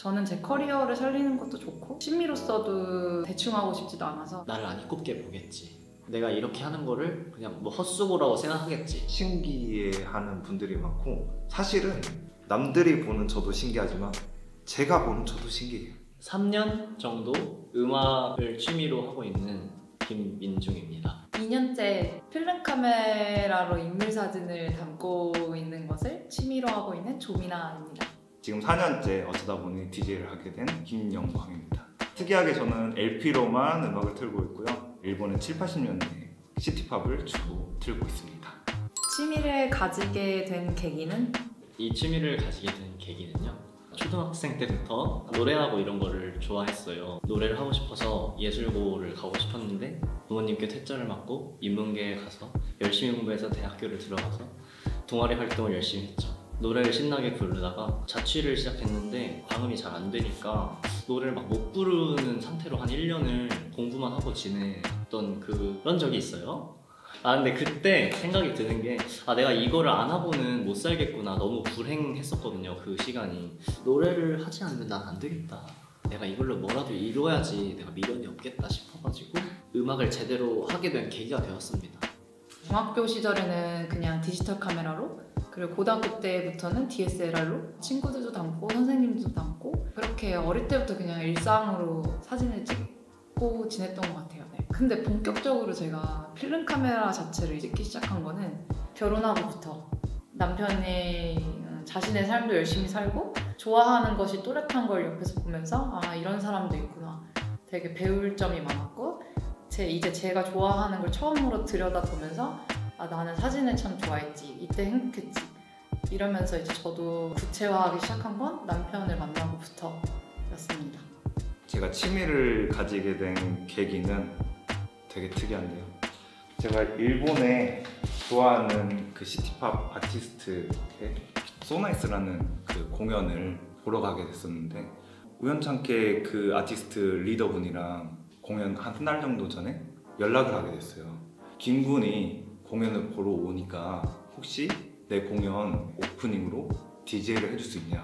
저는 제 커리어를 살리는 것도 좋고 취미로서도 대충 하고 싶지도 않아서 나를 안 이롭게 보겠지. 내가 이렇게 하는 거를 그냥 뭐 헛수고라고 생각하겠지. 신기해하는 분들이 많고 사실은 남들이 보는 저도 신기하지만 제가 보는 저도 신기해요. 3년 정도 음악을 취미로 하고 있는 김민중입니다. 2년째 필름 카메라로 인물 사진을 담고 있는 것을 취미로 하고 있는 조미나입니다. 지금 4년째 어쩌다 보니 DJ를 하게 된 김영광입니다. 특이하게 저는 LP로만 음악을 틀고 있고요. 일본의 7, 80년대 시티팝을 주로 틀고 있습니다. 취미를 가지게 된 계기는? 이 취미를 가지게 된 계기는요, 초등학생 때부터 노래하고 이런 거를 좋아했어요. 노래를 하고 싶어서 예술고를 가고 싶었는데 부모님께 퇴짜를 맞고 인문계에 가서 열심히 공부해서 대학교를 들어가서 동아리 활동을 열심히 했죠. 노래를 신나게 부르다가 자취를 시작했는데 방음이 잘 안 되니까 노래를 막 못 부르는 상태로 한 1년을 공부만 하고 지냈던 그런 적이 있어요. 근데 그때 생각이 드는 게 내가 이거를 안 하고는 못 살겠구나. 너무 불행했었거든요, 그 시간이. 노래를 하지 않으면 난 안 되겠다. 내가 이걸로 뭐라도 이뤄야지 내가 미련이 없겠다 싶어가지고 음악을 제대로 하게 된 계기가 되었습니다. 중학교 시절에는 그냥 디지털 카메라로, 그리고 고등학교 때부터는 DSLR로 친구들도 담고 선생님도 담고 그렇게 어릴 때부터 그냥 일상으로 사진을 찍고 지냈던 것 같아요. 네. 근데 본격적으로 제가 필름 카메라 자체를 찍기 시작한 거는 결혼하고부터 남편이 자신의 삶도 열심히 살고 좋아하는 것이 또렷한 걸 옆에서 보면서 이런 사람도 있구나. 되게 배울 점이 많았고 이제 제가 좋아하는 걸 처음으로 들여다보면서 나는 사진을 참 좋아했지, 이때 행복했지 이러면서 이제 저도 구체화하기 시작한 건 남편을 만나고부터였습니다. 제가 취미를 가지게 된 계기는 되게 특이한데요. 제가 일본에 좋아하는 그 시티팝 아티스트의 소나이스라는 그 공연을 보러 가게 됐었는데 우연찮게 그 아티스트 리더분이랑 공연 한 달 정도 전에 연락을 하게 됐어요. 김군이 공연을 보러 오니까 혹시 내 공연 오프닝으로 DJ를 해줄 수 있냐.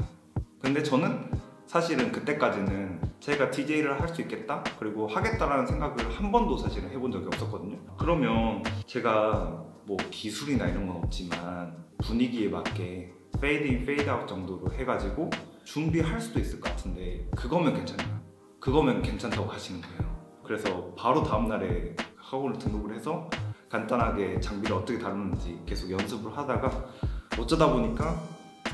근데 저는 사실은 그때까지는 제가 DJ를 할 수 있겠다 그리고 하겠다라는 생각을 한 번도 사실은 해본 적이 없었거든요. 그러면 제가 뭐 기술이나 이런 건 없지만 분위기에 맞게 페이드 인 페이드 아웃 정도로 해가지고 준비할 수도 있을 것 같은데 그거면 괜찮나요? 그거면 괜찮다고 하시는 거예요. 그래서 바로 다음날에 학원을 등록을 해서 간단하게 장비를 어떻게 다루는지 계속 연습을 하다가 어쩌다 보니까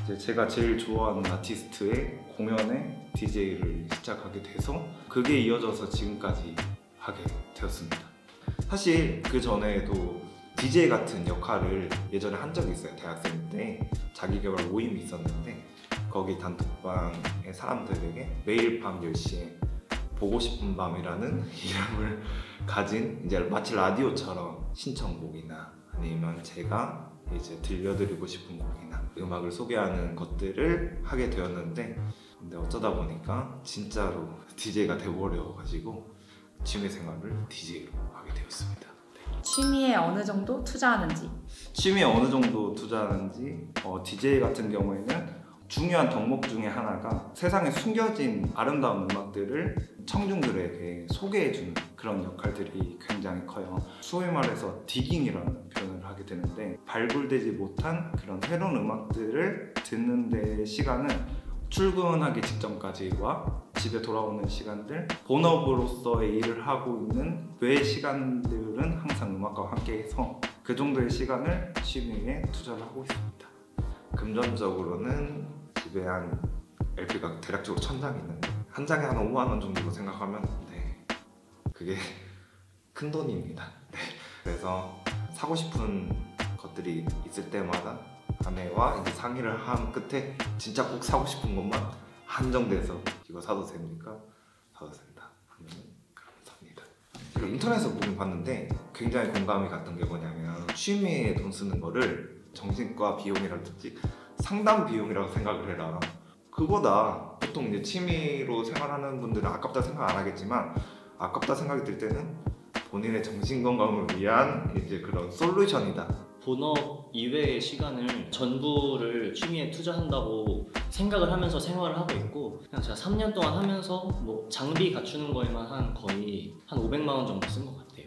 이제 제가 제일 좋아하는 아티스트의 공연에 DJ를 시작하게 돼서 그게 이어져서 지금까지 하게 되었습니다. 사실 그 전에도 DJ 같은 역할을 예전에 한 적이 있어요. 대학생 때 자기계발 모임이 있었는데 거기 단톡방의 사람들에게 매일 밤 10시에 보고 싶은 밤이라는 이름을 가진 이제 마치 라디오처럼 신청곡이나 아니면 제가 이제 들려드리고 싶은 곡이나 음악을 소개하는 것들을 하게 되었는데 근데 어쩌다 보니까 진짜로 DJ가 돼버려가지고 취미생활을 DJ로 하게 되었습니다. 취미에 어느 정도 투자하는지? 취미에 어느 정도 투자하는지 DJ 같은 경우에는 중요한 덕목 중에 하나가 세상에 숨겨진 아름다운 음악들을 청중들에게 소개해주는 그런 역할들이 굉장히 커요. 소위 말해서 디깅이라는 표현을 하게 되는데 발굴되지 못한 그런 새로운 음악들을 듣는 데 시간은 출근하기 직전까지와 집에 돌아오는 시간들, 본업으로서의 일을 하고 있는 외의 시간들은 항상 음악과 함께해서 그 정도의 시간을 취미에 투자를 하고 있습니다. 금전적으로는 집에 한 LP가 대략적으로 1000장이 있는데 한 장에 한 5만 원 정도로 생각하면 그게 큰 돈입니다. 그래서 사고 싶은 것들이 있을 때마다 아내와 이제 상의를 한 끝에 진짜 꼭 사고 싶은 것만 한정돼서 이거 사도 됩니까? 사도 된다 하면 그럼 삽니다. 그리고 인터넷에서 보긴 봤는데 굉장히 공감이 갔던 게 뭐냐면 취미에 돈 쓰는 거를 정신과 비용이라든지 상담 비용이라고 생각을 해라. 그거다. 보통 이제 취미로 생활하는 분들은 아깝다 생각 안 하겠지만 아깝다 생각이 들 때는 본인의 정신 건강을 위한 이제 그런 솔루션이다 본업 이외의 시간을 전부를 취미에 투자한다고 생각을 하면서 생활을 하고 있고, 그냥 제가 3년 동안 하면서 뭐 장비 갖추는 거에만 한 거의 한 500만 원 정도 쓴 것 같아요.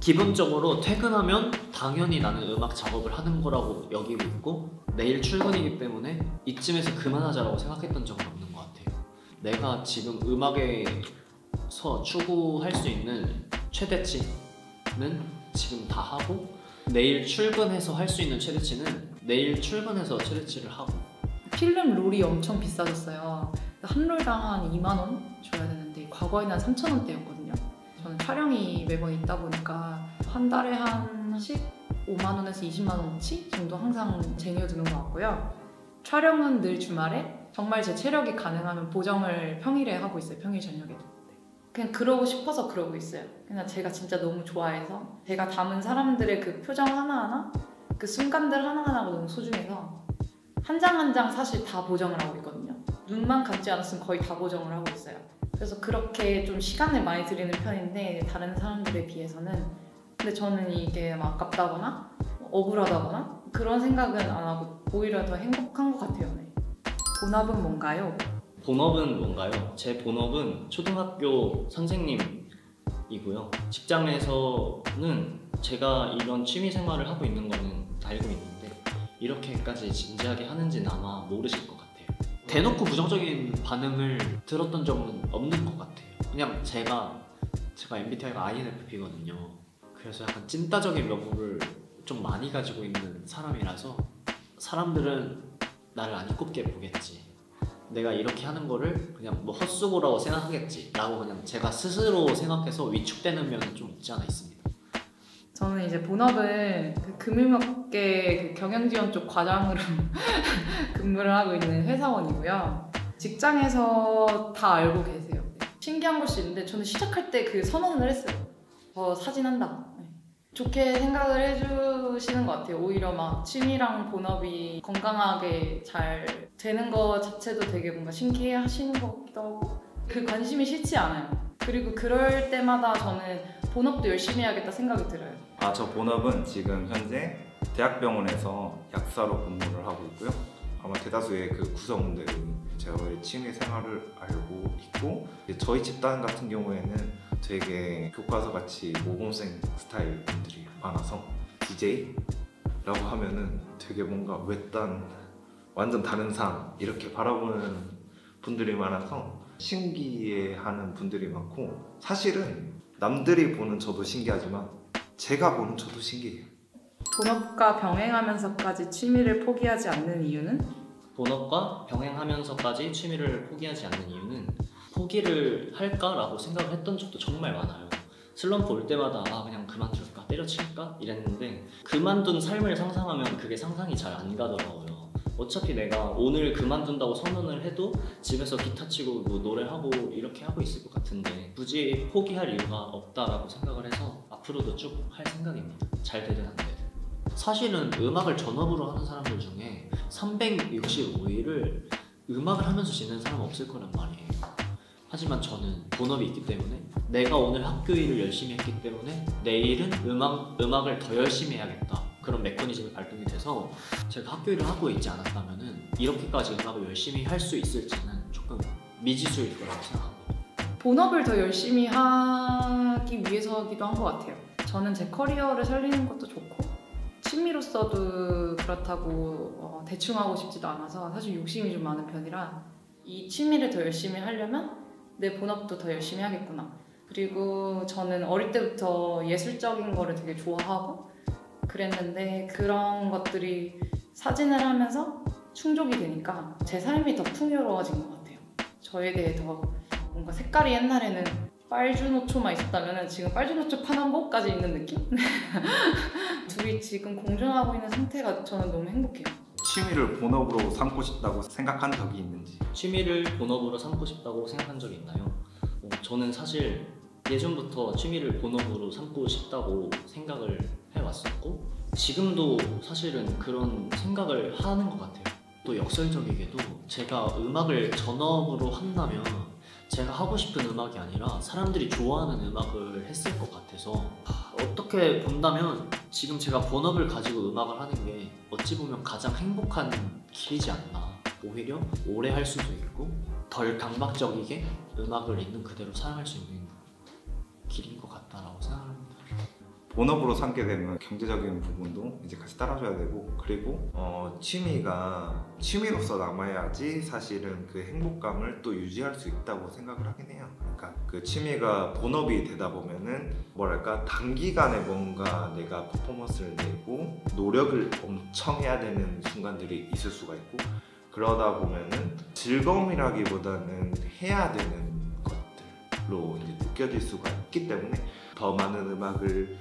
기본적으로 퇴근하면 당연히 나는 음악 작업을 하는 거라고 여기고 있고, 내일 출근이기 때문에 이쯤에서 그만하자라고 생각했던 적은 없는 것 같아요. 내가 지금 음악에서 추구할 수 있는 최대치는 지금 다 하고, 내일 출근해서 할 수 있는 최대치는 내일 출근해서 최대치를 하고. 필름 롤이 엄청 비싸졌어요. 한 롤당 한 2만 원 줘야 되는데 과거에는 한 3,000원대였거든요. 저는 촬영이 매번 있다 보니까 한 달에 한 15만 원에서 20만 원치 정도 항상 쟁여두는 것 같고요. 촬영은 늘 주말에, 정말 제 체력이 가능하면 보정을 평일에 하고 있어요. 평일 저녁에도. 그냥 그러고 싶어서 그러고 있어요. 그냥 제가 진짜 너무 좋아해서, 제가 담은 사람들의 그 표정 하나하나, 그 순간들 하나하나가 너무 소중해서 한 장 한 장 사실 다 보정을 하고 있거든요. 눈만 감지 않았으면 거의 다 보정을 하고 있어요. 그래서 그렇게 좀 시간을 많이 들이는 편인데, 다른 사람들에 비해서는. 근데 저는 이게 막 아깝다거나 억울하다거나 그런 생각은 안 하고 오히려 더 행복한 것 같아요. 네. 본업은 뭔가요? 본업은 뭔가요? 제 본업은 초등학교 선생님이고요. 직장에서는 제가 이런 취미 생활을 하고 있는 거는 알고 있는데, 이렇게까지 진지하게 하는지는 아마 모르실 것 같아요. 대놓고 부정적인 반응을 들었던 적은 없는 것 같아요. 그냥 제가 MBTI가 INFP거든요. 그래서 약간 찐따적인 면모를 좀 많이 가지고 있는 사람이라서 사람들은 나를 안 이롭게 보겠지, 내가 이렇게 하는 거를 그냥 뭐 헛수고라고 생각하겠지 라고 그냥 제가 스스로 생각해서 위축되는 면은 좀 없지 않아 있습니다. 저는 이제 본업을 그 금융업계 그 경영지원 쪽 과장으로 근무를 하고 있는 회사원이고요. 직장에서 다 알고 계세요. 신기한 것이 있는데, 저는 시작할 때 그 선언을 했어요. 저 사진한다. 네. 좋게 생각을 해주시는 것 같아요. 오히려 막 취미랑 본업이 건강하게 잘 되는 것 자체도 되게 뭔가 신기해 하시는 것 같기도 하고, 그 관심이 싫지 않아요. 그리고 그럴 때마다 저는 본업도 열심히 해야겠다 생각이 들어요. 저 본업은 지금 현재 대학병원에서 약사로 근무를 하고 있고요. 아마 대다수의 그 구성원들이 저의 취미 생활을 알고 있고, 저희 집단 같은 경우에는 되게 교과서 같이 모범생 스타일 분들이 많아서 DJ라고 하면은 되게 뭔가 외딴 완전 다른 삶 이렇게 바라보는 분들이 많아서 신기해하는 분들이 많고, 사실은 남들이 보는 저도 신기하지만 제가 보는 저도 신기해요. 본업과 병행하면서까지 취미를 포기하지 않는 이유는? 본업과 병행하면서까지 취미를 포기하지 않는 이유는, 포기를 할까라고 생각을 했던 적도 정말 많아요. 슬럼프 올 때마다 그냥 그만둘까? 때려칠까? 이랬는데, 그만둔 삶을 상상하면 그게 상상이 잘 안 가더라고요. 어차피 내가 오늘 그만둔다고 선언을 해도 집에서 기타 치고 뭐 노래하고 이렇게 하고 있을 것 같은데, 굳이 포기할 이유가 없다라고 생각을 해서 앞으로도 쭉 할 생각입니다. 잘 되든 안 되든. 사실은 음악을 전업으로 하는 사람들 중에 365일을 음악을 하면서 지내는 사람은 없을 거란 말이에요. 하지만 저는 본업이 있기 때문에, 내가 오늘 학교 일을 열심히 했기 때문에 내일은 음악을 더 열심히 해야겠다, 그런 메커니즘이 발동이 돼서 제가 학교 일을 하고 있지 않았다면 이렇게까지 음악을 열심히 할 수 있을지는 조금 미지수일 거라고 생각합니다. 본업을 더 열심히 하기 위해서기도 한 것 같아요. 저는 제 커리어를 살리는 것도 좋고, 취미로서도 그렇다고 대충 하고 싶지도 않아서 사실 욕심이 좀 많은 편이라, 이 취미를 더 열심히 하려면 내 본업도 더 열심히 하겠구나. 그리고 저는 어릴 때부터 예술적인 거를 되게 좋아하고 그랬는데, 그런 것들이 사진을 하면서 충족이 되니까 제 삶이 더 풍요로워진 것 같아요. 저에 대해 더 뭔가 색깔이, 옛날에는 빨주노초만 있었다면 지금 빨주노초 파남보까지 있는 느낌? 둘이 지금 공존하고 있는 상태가 저는 너무 행복해요. 취미를 본업으로 삼고 싶다고 생각한 적이 있는지? 취미를 본업으로 삼고 싶다고 생각한 적이 있나요? 저는 사실 예전부터 취미를 본업으로 삼고 싶다고 생각을 해왔었고, 지금도 사실은 그런 생각을 하는 것 같아요. 또 역설적이게도 제가 음악을 전업으로 한다면 제가 하고 싶은 음악이 아니라 사람들이 좋아하는 음악을 했을 것 같아서 어떻게 본다면 지금 제가 본업을 가지고 음악을 하는 게 어찌 보면 가장 행복한 길이지 않나. 오히려 오래 할 수도 있고 덜 강박적이게 음악을 있는 그대로 사랑할 수 있는 길인 것 같다라고 생각합니다. 본업으로 삼게 되면 경제적인 부분도 이제 같이 따라줘야 되고, 그리고 취미가 취미로서 남아야지 사실은 그 행복감을 또 유지할 수 있다고 생각을 하긴 해요. 그러니까 그 취미가 본업이 되다 보면은 뭐랄까 단기간에 뭔가 내가 퍼포먼스를 내고 노력을 엄청 해야 되는 순간들이 있을 수가 있고, 그러다 보면은 즐거움이라기보다는 해야 되는 것들로 이제 느껴질 수가 있기 때문에 더 많은 음악을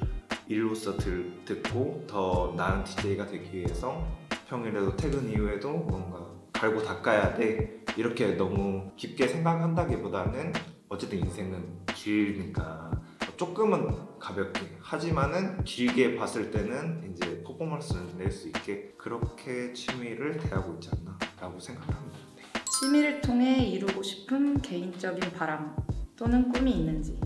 일로서 듣고 더 나은 DJ가 되기 위해서 평일에도 퇴근 이후에도 뭔가 갈고 닦아야 돼, 이렇게 너무 깊게 생각한다기보다는 어쨌든 인생은 길니까 조금은 가볍게 하지만은 길게 봤을 때는 이제 퍼포먼스를 낼 수 있게 그렇게 취미를 대하고 있지 않나 라고 생각합니다. 네. 취미를 통해 이루고 싶은 개인적인 바람 또는 꿈이 있는지.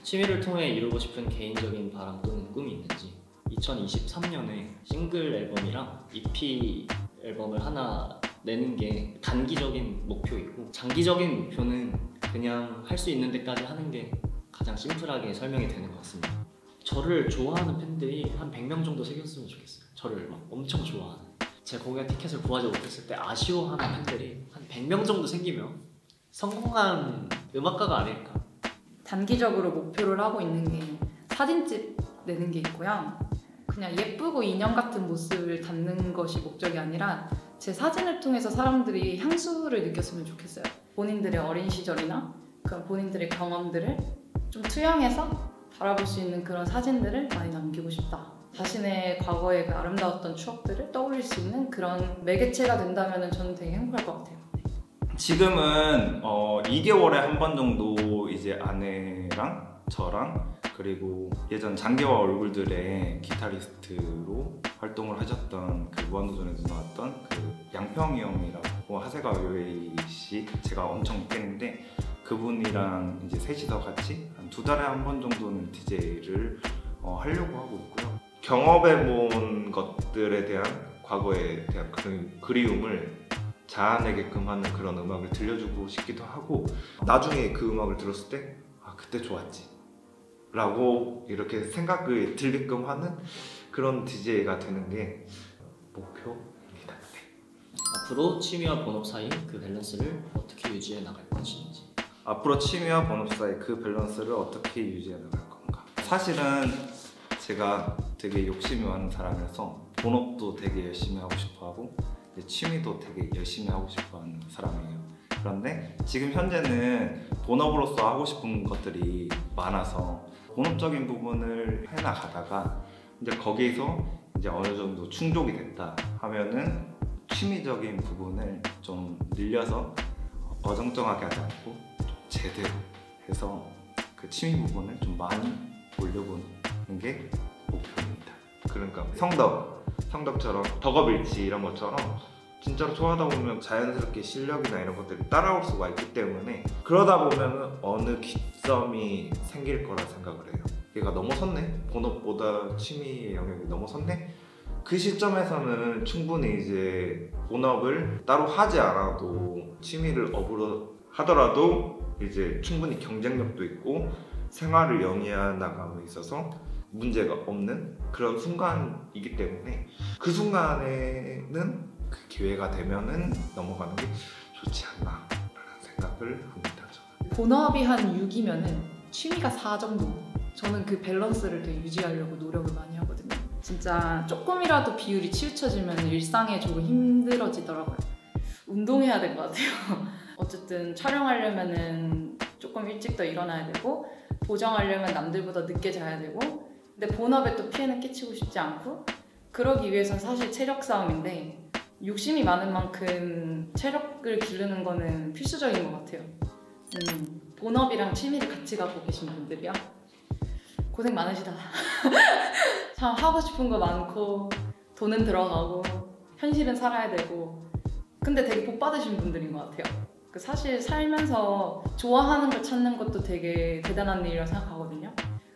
취미를 통해 이루고 싶은 개인적인 바람 또는 꿈이 있는지. 2023년에 싱글 앨범이랑 EP 앨범을 하나 내는 게 단기적인 목표이고, 장기적인 목표는 그냥 할 수 있는 데까지 하는 게 가장 심플하게 설명이 되는 것 같습니다. 저를 좋아하는 팬들이 한 100명 정도 생겼으면 좋겠어요. 저를 막 엄청 좋아하는, 제 공연 티켓을 구하지 못했을 때 아쉬워하는 팬들이 한 100명 정도 생기면 성공한 음악가가 아닐까. 단기적으로 목표를 하고 있는 게 사진집 내는 게 있고요. 그냥 예쁘고 인형 같은 모습을 담는 것이 목적이 아니라 제 사진을 통해서 사람들이 향수를 느꼈으면 좋겠어요. 본인들의 어린 시절이나 그런 본인들의 경험들을 좀 투영해서 바라볼 수 있는 그런 사진들을 많이 남기고 싶다. 자신의 과거의 그 아름다웠던 추억들을 떠올릴 수 있는 그런 매개체가 된다면 저는 되게 행복할 것 같아요. 지금은 2개월에 한 번 정도 이제 아내랑 저랑 그리고 예전 장기화 얼굴들의 기타리스트로 활동을 하셨던 그 무한도전에서 나왔던 그 양평이 형이라고 하세가 요에이 씨, 제가 엄청 팬인데 그분이랑 이제 셋이서 같이 한 2달에 한 번 정도는 DJ를 하려고 하고 있고요. 경험해본 것들에 대한 과거에 대한 그리움을 자아내게끔 하는 그런 음악을 들려주고 싶기도 하고, 나중에 그 음악을 들었을 때 그때 좋았지 라고 이렇게 생각이 들게끔 하는 그런 DJ가 되는 게 목표입니다. 네. 앞으로 취미와 본업 사이 그 밸런스를 어떻게 유지해 나갈 것인지. 앞으로 취미와 본업 사이 그 밸런스를 어떻게 유지해 나갈 건가. 사실은 제가 되게 욕심이 많은 사람이라서 본업도 되게 열심히 하고 싶어 하고 취미도 되게 열심히 하고 싶어 하는 사람이에요. 그런데 지금 현재는 본업으로서 하고 싶은 것들이 많아서 본업적인 부분을 해나가다가 이제 거기서 이제 어느 정도 충족이 됐다 하면은 취미적인 부분을 좀 늘려서 어정쩡하게 하지 않고 좀 제대로 해서 그 취미 부분을 좀 많이 올려보는 게 목표입니다. 그러니까 성덕처럼 덕업일치 이런 것처럼 진짜로 좋아하다 보면 자연스럽게 실력이나 이런 것들이 따라올 수가 있기 때문에 그러다 보면 어느 기점이 생길 거라 생각을 해요. 얘가 넘어섰네? 본업보다 취미의 영역이 넘어섰네? 그 시점에서는 충분히 이제 본업을 따로 하지 않아도 취미를 업으로 하더라도 이제 충분히 경쟁력도 있고 생활을 영위해 나감에 있어서 문제가 없는 그런 순간이기 때문에 그 순간에는 그 기회가 되면은 넘어가는 게 좋지 않나 라는 생각을 합니다. 저는. 본업이 한 6이면은 취미가 4 정도. 저는 그 밸런스를 되게 유지하려고 노력을 많이 하거든요. 진짜 조금이라도 비율이 치우쳐지면 일상에 조금 힘들어지더라고요. 운동해야 될 것 같아요. 어쨌든 촬영하려면은 조금 일찍 더 일어나야 되고 보정하려면 남들보다 늦게 자야 되고, 근데 본업에 또 피해는 끼치고 싶지 않고, 그러기 위해서는 사실 체력 싸움인데 욕심이 많은 만큼 체력을 기르는 거는 필수적인 것 같아요. 본업이랑 취미를 같이 갖고 계신 분들이요, 고생 많으시다. 참 하고 싶은 거 많고 돈은 들어가고 현실은 살아야 되고, 근데 되게 복 받으신 분들인 것 같아요. 사실 살면서 좋아하는 걸 찾는 것도 되게 대단한 일이라고 생각하거든요.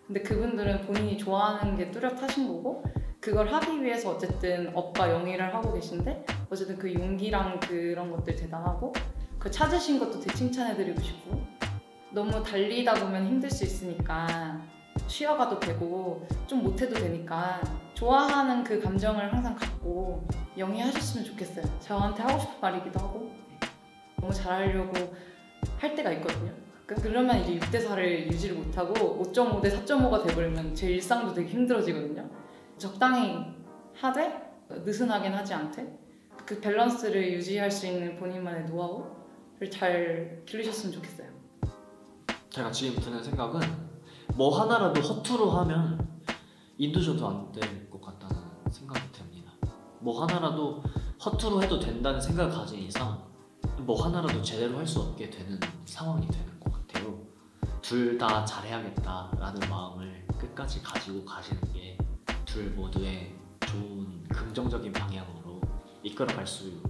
근데 그분들은 본인이 좋아하는 게 뚜렷하신 거고 그걸 하기 위해서 어쨌든 업과 영위를 하고 계신데 어쨌든 그 용기랑 그런 것들 대단하고 그 찾으신 것도 되게 칭찬해드리고 싶고 너무 달리다 보면 힘들 수 있으니까 쉬어가도 되고 좀 못해도 되니까 좋아하는 그 감정을 항상 갖고 영위하셨으면 좋겠어요. 저한테 하고 싶은 말이기도 하고 너무 잘하려고 할 때가 있거든요. 그러면 이제 6대4를 유지를 못하고 5.5 대 4.5가 돼버리면 제 일상도 되게 힘들어지거든요. 적당히 하되 느슨하긴 하지 않되 그 밸런스를 유지할 수 있는 본인만의 노하우를 잘 기르셨으면 좋겠어요. 제가 지금 드는 생각은 뭐 하나라도 허투루 하면 인도저도 안 될 것 같다는 생각이 듭니다. 뭐 하나라도 허투루 해도 된다는 생각을 가진 이상 뭐 하나라도 제대로 할 수 없게 되는 상황이 되는 것 같아요. 둘 다 잘해야겠다라는 마음을 끝까지 가지고 가시는 게 둘 모두의 좋은 긍정적인 방향으로 이끌어갈 수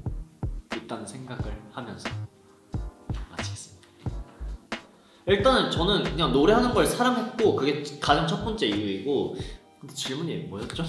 있다는 생각을 하면서 마치겠습니다. 일단은 저는 그냥 노래하는 걸 사랑했고 그게 가장 첫 번째 이유이고 근데 질문이 뭐였죠?